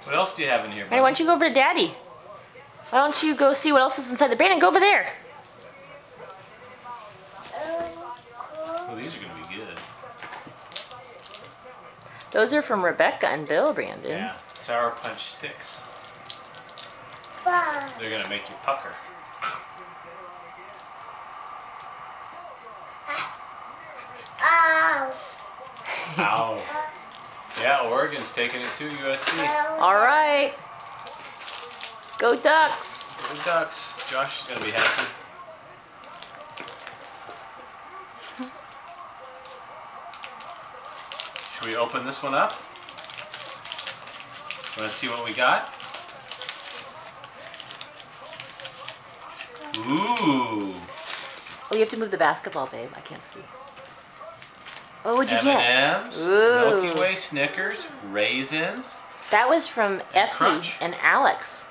What else do you have in here, buddy? Hey, why don't you go over to Daddy? Why don't you go see what else is inside the Brandon, go over there. Well, these are going to be good. Those are from Rebecca and Bill, Brandon. Yeah, Sour Punch sticks. They're going to make you pucker. Ow. Yeah, Oregon's taking it to USC. All right. Go Ducks. Go Ducks. Josh is going to be happy. Should we open this one up? Want to see what we got? Ooh. Oh, you have to move the basketball, babe. I can't see. What would you get? M&M's, Milky Way, Snickers, raisins. That was from Effie Crunch. and Alex.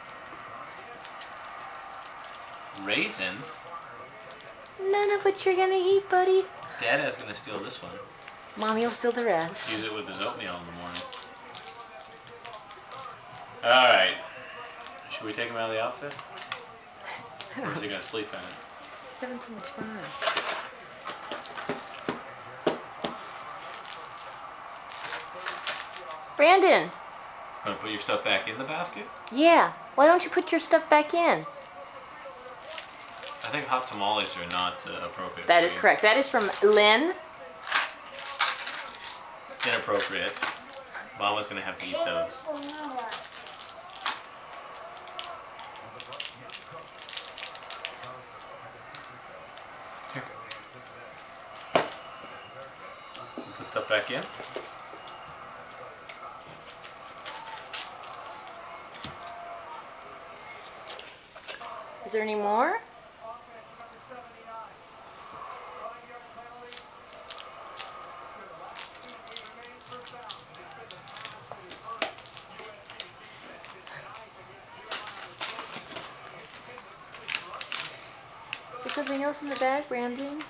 Raisins? None of what you're gonna eat, buddy. Dada's gonna steal this one. Mommy will steal the rest. Use it with his oatmeal in the morning. Alright. Should we take him out of the outfit? Or is he gonna sleep in it? Having so much fun. Brandon. Wanna put your stuff back in the basket? Yeah. Why don't you put your stuff back in? I think hot tamales are not appropriate. That for is you. correct. That is from Lynn. Inappropriate. Mama's gonna have to eat those. Here. Put stuff back in. Is there any more? Is something else in the bag, Brandon?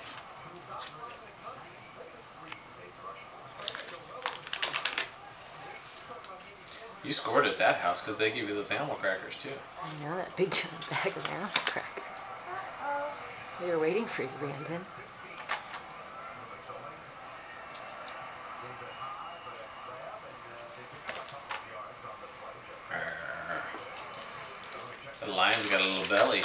You scored at that house because they give you those animal crackers too. I know, that big giant bag of animal crackers. We were waiting for you, Brandon. The lion's got a little belly.